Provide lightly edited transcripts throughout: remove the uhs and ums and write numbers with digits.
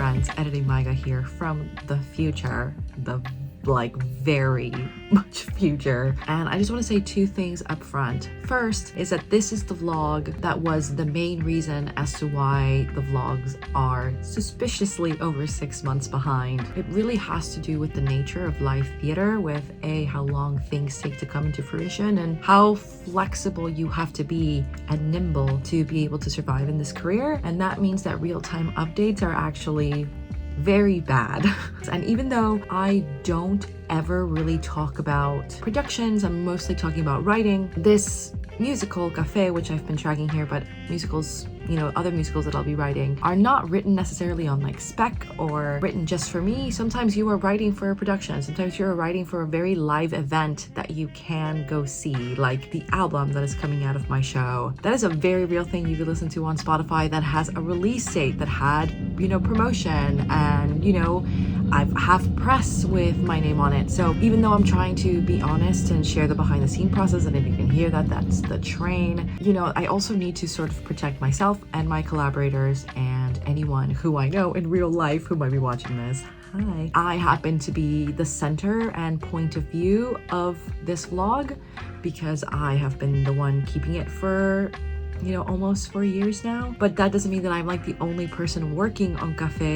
friends, Editing Maiga here from the future, the very much future. And I just want to say two things up front. First is that this is the vlog that was the main reason as to why the vlogs are suspiciously over 6 months behind. It really has to do with the nature of live theater, with how long things take to come into fruition and how flexible you have to be and nimble to be able to survive in this career. And that means that real-time updates are actually very bad. And even though I don't ever really talk about productions, I'm mostly talking about writing, this musical, Café, which I've been tracking here, but musicals, other musicals that I'll be writing are not written necessarily on spec or written just for me. Sometimes you are writing for a production. Sometimes you're writing for a very live event that you can go see, like the album that is coming out of my show. That is a very real thing you could listen to on Spotify that has a release date, that had, promotion, and, I've have press with my name on it. So even though I'm trying to be honest and share the behind the scene process, and if you can hear that, that's the train, I also need to sort of protect myself and my collaborators and anyone who I know in real life who might be watching this. Hi. I happen to be the center and point of view of this vlog because I have been the one keeping it for almost 4 years now. But that doesn't mean that I'm the only person working on Café.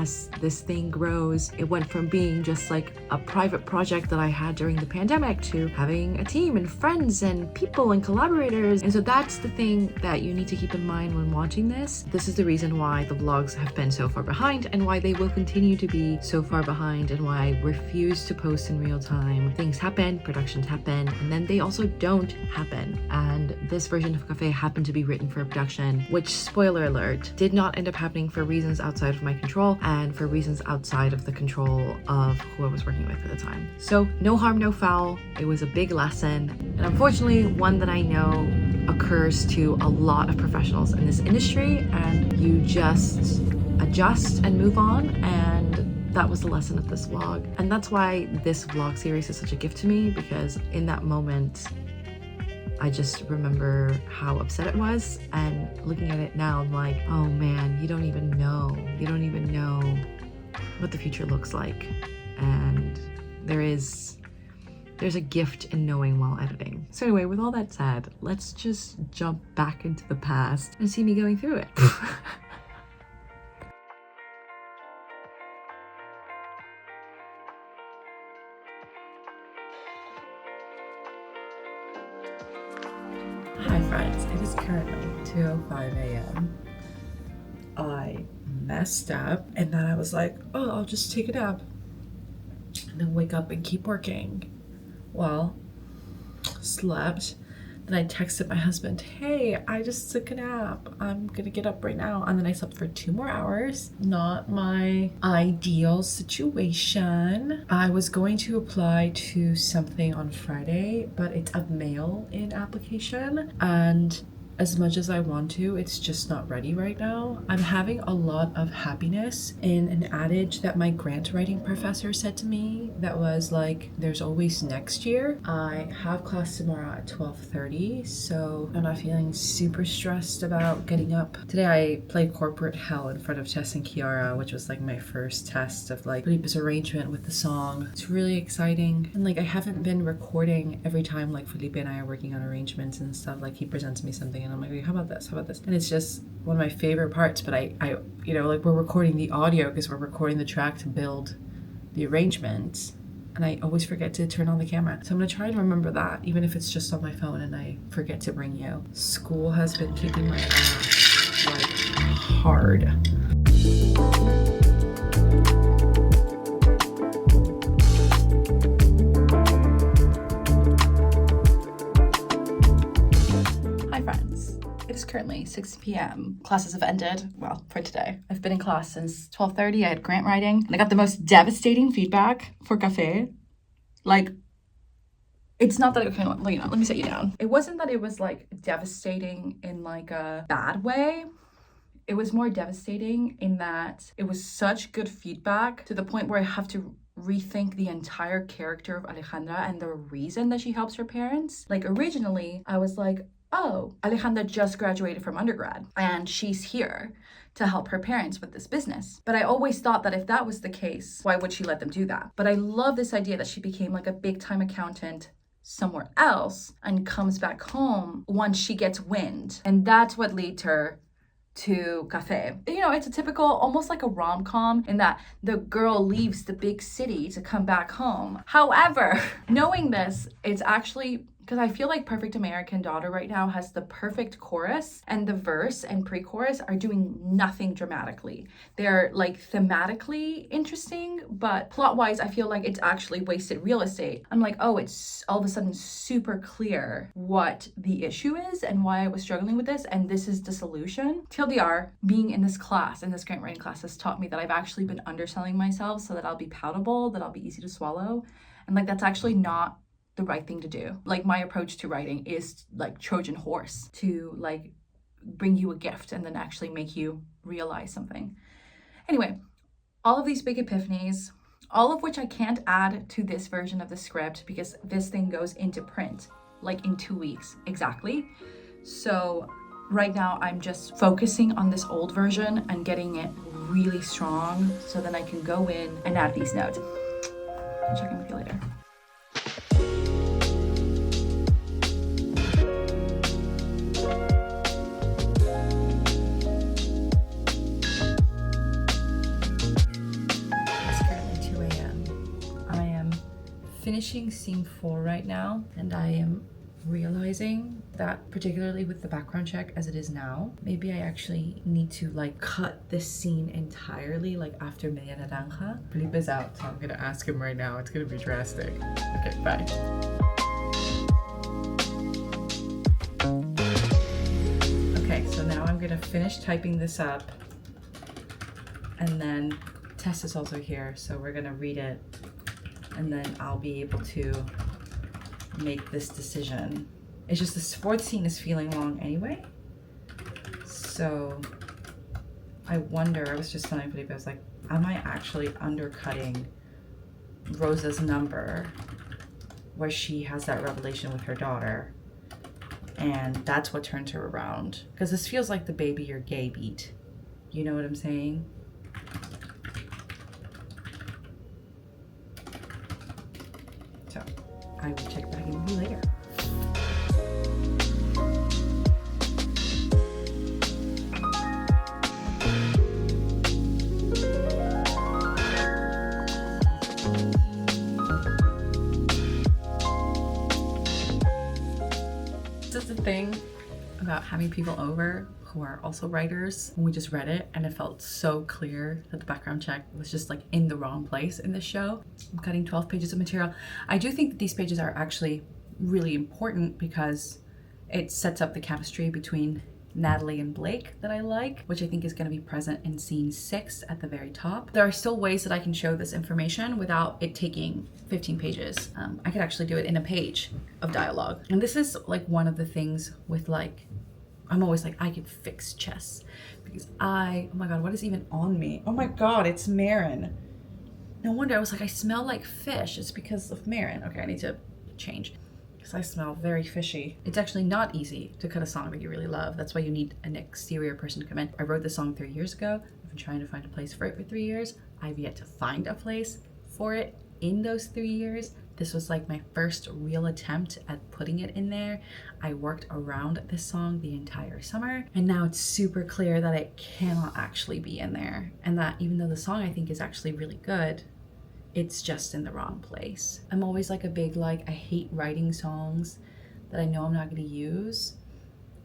As this thing grows, it went from being just a private project that I had during the pandemic to having a team and friends and people and collaborators. And so that's the thing that you need to keep in mind when watching this. This is the reason why the vlogs have been so far behind and why they will continue to be so far behind, and why I refuse to post in real time. Things happen, productions happen, and then they also don't happen. And this version of Café happened to be written for a production, which, spoiler alert, did not end up happening for reasons outside of my control and for reasons outside of the control of who I was working with at the time. So no harm, no foul. It was a big lesson, and unfortunately one that I know occurs to a lot of professionals in this industry, and you just adjust and move on. And that was the lesson of this vlog. And that's why this vlog series is such a gift to me, because in that moment I just remember how upset it was, and looking at it now, I'm like, oh man, you don't even know what the future looks like. And there's a gift in knowing while editing. So anyway, with all that said, let's just jump back into the past and see me going through it. Hi friends, it is currently 2:05 a.m. I messed up, and then I was like, oh, I'll just take a nap and then wake up and keep working. Well, slept. Then I texted my husband, hey, I just took a nap. I'm gonna get up right now. And then I slept for 2 more hours. Not my ideal situation. I was going to apply to something on Friday, but it's a mail-in application. And as much as I want to, it's just not ready right now. I'm having a lot of happiness in an adage that my grant writing professor said to me that was there's always next year. I have class tomorrow at 12:30, so I'm not feeling super stressed about getting up. Today I played corporate hell in front of Tess and Kiara, which was my first test of Felipe's arrangement with the song. It's really exciting. And I haven't been recording every time Felipe and I are working on arrangements and stuff. He presents me something and I'm like, how about this? And it's just one of my favorite parts. But I we're recording the audio because we're recording the track to build the arrangement. And I always forget to turn on the camera. So I'm gonna try and remember that, even if it's just on my phone and I forget to bring you. School has been kicking my ass hard. It is currently 6 p.m. Classes have ended, well, for today. I've been in class since 12:30. I had grant writing, and I got the most devastating feedback for Café. It's not that, okay, let me set you down. It wasn't that it was devastating in a bad way. It was more devastating in that it was such good feedback to the point where I have to rethink the entire character of Alejandra and the reason that she helps her parents. Originally, I was like, oh, Alejandra just graduated from undergrad and she's here to help her parents with this business. But I always thought that if that was the case, why would she let them do that? But I love this idea that she became like a big time accountant somewhere else and comes back home once she gets wind. And that's what leads her to Cafe. You know, it's a typical, almost like a rom-com in that the girl leaves the big city to come back home. However, knowing this, it's actually, because I feel like Perfect American Daughter right now has the perfect chorus, and the verse and pre-chorus are doing nothing dramatically. They're like thematically interesting, but plot-wise, I feel like it's actually wasted real estate. I'm like, oh, it's all of a sudden super clear what the issue is and why I was struggling with this, and this is the solution. TLDR, being in this class, in this grant writing class, has taught me that I've actually been underselling myself so that I'll be palatable, that I'll be easy to swallow, and like that's actually not the right thing to do. Like my approach to writing is like Trojan horse, to like bring you a gift and then actually make you realize something. Anyway, all of these big epiphanies, all of which I can't add to this version of the script because this thing goes into print like in 2 weeks exactly. So right now I'm just focusing on this old version and getting it really strong so then I can go in and add these notes. I'll check in with you later. Finishing scene 4 right now, and I am realizing that particularly with the background check as it is now, maybe I actually need to like cut this scene entirely, like after Media Naranja. Felipe is out, so I'm gonna ask him right now. It's gonna be drastic. Okay, bye. Okay, so now I'm gonna finish typing this up, and then Tess is also here, so we're gonna read it, and then I'll be able to make this decision. It's just this fourth scene is feeling long anyway. So I wonder, I was just telling Felipe, I was like, am I actually undercutting Rosa's number where she has that revelation with her daughter? And that's what turns her around. Because this feels like the baby you're gay beat. You know what I'm saying? So I will check back in with you later. This is the thing about having people over who are also writers. When we just read it and it felt so clear that the background check was just like in the wrong place in this show. I'm cutting 12 pages of material. I do think that these pages are actually really important because it sets up the chemistry between Natalie and Blake that I like, which I think is going to be present in scene 6 at the very top. There are still ways that I can show this information without it taking 15 pages. I could actually do it in a page of dialogue. And this is like one of the things with like, I'm always like, I could fix chess because oh my God, what is even on me? Oh my God, it's Marin. No wonder I was like, I smell like fish. It's because of Marin. Okay, I need to change because I smell very fishy. It's actually not easy to cut a song that you really love. That's why you need an exterior person to come in. I wrote this song 3 years ago. I've been trying to find a place for it for 3 years. I've yet to find a place for it in those 3 years. This was like my first real attempt at putting it in there. I worked around this song the entire summer, and now it's super clear that it cannot actually be in there. And that even though the song I think is actually really good, it's just in the wrong place. I'm always like a big like, I hate writing songs that I know I'm not gonna use,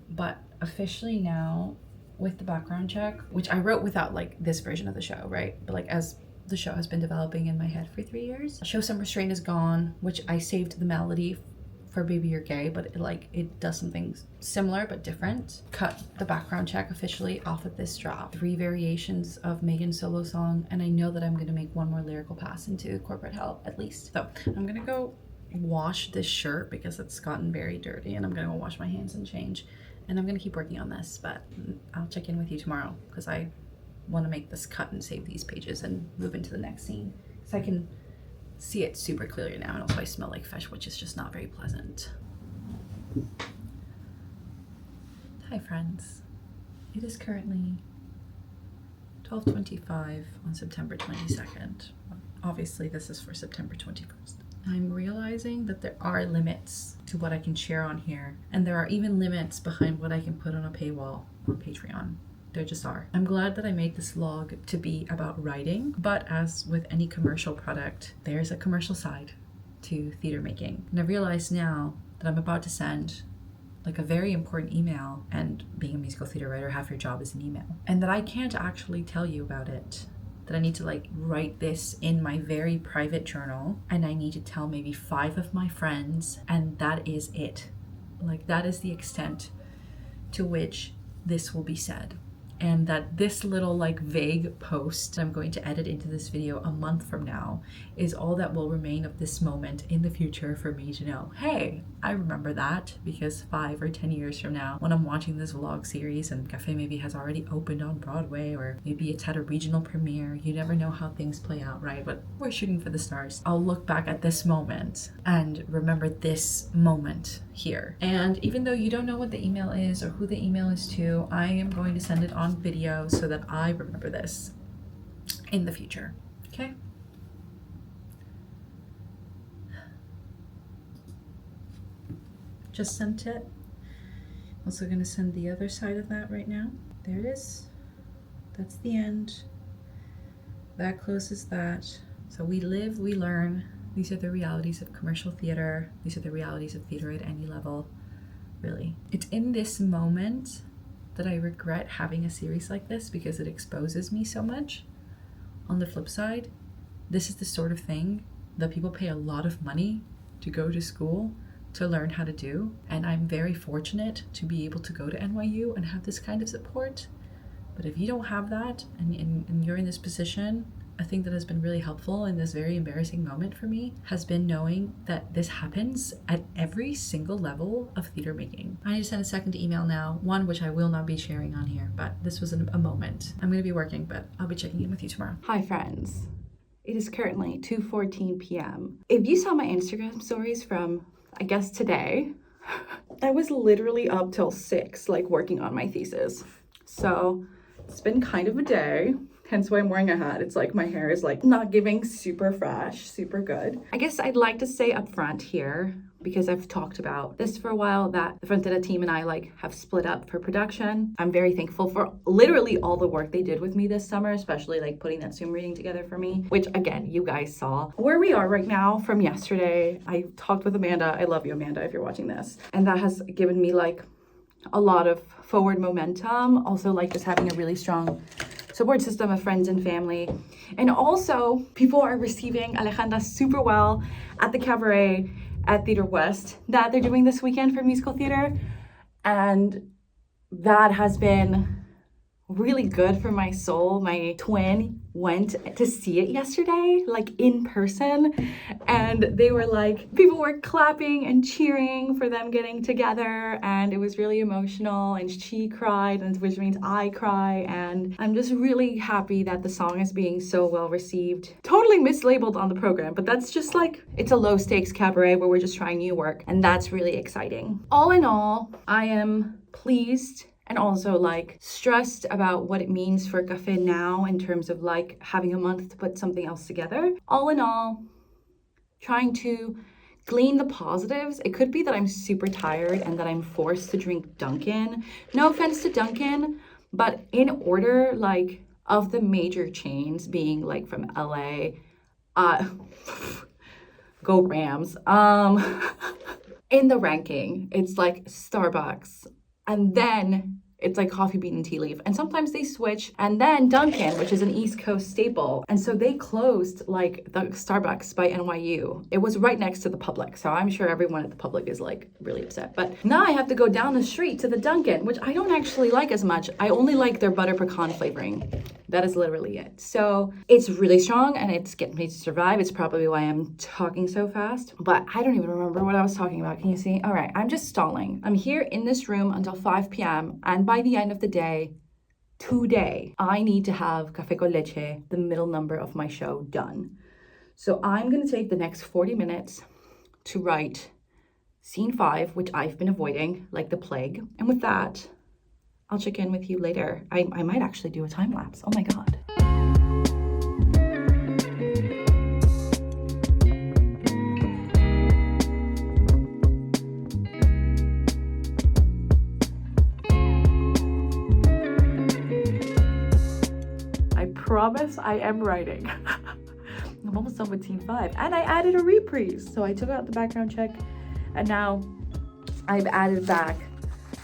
but officially now with the background check, which I wrote without like this version of the show, right? But like as the show has been developing in my head for 3 years, Show Some Restraint is gone, which I saved the melody for Baby You're Gay, but it does something similar but different. Cut the background check officially off of this drop. 3 variations of Megan's solo song, and I know that I'm gonna make one more lyrical pass into Corporate Hell at least. So I'm gonna go wash this shirt because it's gotten very dirty, and I'm gonna go wash my hands and change, and I'm gonna keep working on this, but I'll check in with you tomorrow because I want to make this cut and save these pages and move into the next scene because I can see it super clearly now, and also I smell like fish, which is just not very pleasant. Hi friends, it is currently 12:25 on September 22nd. Obviously this is for September 21st. I'm realizing that there are limits to what I can share on here, and there are even limits behind what I can put on a paywall on Patreon. There just are. I'm glad that I made this vlog to be about writing, but as with any commercial product, there's a commercial side to theater making. And I realize now that I'm about to send like a very important email, and being a musical theater writer, half your job is an email, and that I can't actually tell you about it, that I need to like write this in my very private journal, and I need to tell maybe 5 of my friends, and that is it. Like that is the extent to which this will be said. And that this little like vague post I'm going to edit into this video a month from now is all that will remain of this moment in the future for me to know, hey, I remember that, because 5 or 10 years from now, when I'm watching this vlog series and Café maybe has already opened on Broadway, or maybe it's at a regional premiere, you never know how things play out, right? But we're shooting for the stars. I'll look back at this moment and remember this moment here. And even though you don't know what the email is or who the email is to, I am going to send it on video so that I remember this in the future. Okay? Just sent it. Also going to send the other side of that right now. There it is. That's the end. That closes that. So we live, we learn. These are the realities of commercial theater. These are the realities of theater at any level, really. It's in this moment that I regret having a series like this, because it exposes me so much. On the flip side, this is the sort of thing that people pay a lot of money to go to school to learn how to do. And I'm very fortunate to be able to go to NYU and have this kind of support. But if you don't have that and you're in this position, a thing that has been really helpful in this very embarrassing moment for me has been knowing that this happens at every single level of theater making. I need to send a second email now, one which I will not be sharing on here, but this was a moment. I'm going to be working, but I'll be checking in with you tomorrow. Hi friends, it is currently 2:14 p.m. If you saw my Instagram stories from, I guess today, I was literally up till 6, like working on my thesis. So it's been kind of a day. Hence why I'm wearing a hat. It's like my hair is like not giving super fresh, super good. I guess I'd like to say up front here, because I've talked about this for a while, that the Frontera team and I like have split up for production. I'm very thankful for literally all the work they did with me this summer, especially like putting that Zoom reading together for me, which again, you guys saw. Where we are right now from yesterday, I talked with Amanda. I love you, Amanda, if you're watching this. And that has given me like a lot of forward momentum. Also like just having a really strong support system of friends and family. And also people are receiving Alejandra super well at the cabaret at Theater West that they're doing this weekend for musical theater. And that has been really good for my soul. My twin went to see it yesterday, like in person, and they were like, people were clapping and cheering for them getting together, and it was really emotional, and she cried, and which means I cry, and I'm just really happy that the song is being so well received. Totally mislabeled on the program, but that's just like, it's a low stakes cabaret where we're just trying new work, and that's really exciting. All in all, I am pleased and also like stressed about what it means for Café now in terms of like having a month to put something else together. All in all, trying to glean the positives. It could be that I'm super tired and that I'm forced to drink Dunkin'. No offense to Dunkin', but in order like of the major chains being like from LA, go Rams. In the ranking, it's like Starbucks, and then it's like Coffee Bean and Tea Leaf, and sometimes they switch, and then Dunkin', which is an East Coast staple, and so they closed like the Starbucks by NYU. It was right next to the Public, so I'm sure everyone at the Public is like really upset. But now I have to go down the street to the Dunkin', which I don't actually like as much. I only like their butter pecan flavoring. That is literally it. So it's really strong and it's getting me to survive. It's probably why I'm talking so fast, but I don't even remember what I was talking about. Can you see? All right, I'm just stalling. I'm here in this room until 5 p.m. and by the end of the day, today, I need to have Café con Leche, the middle number of my show, done. So I'm gonna take the next 40 minutes to write scene 5, which I've been avoiding like the plague. And with that, I'll check in with you later. I might actually do a time lapse. Oh my God. I promise I am writing. I'm almost done with Team 5. And I added a reprise. So I took out the background check and now I've added back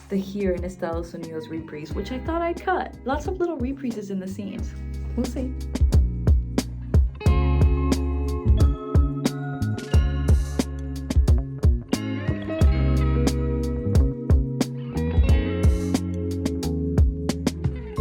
the Here in Estella Sonido's reprise, which I thought I'd cut. Lots of little reprises in the scenes. We'll see.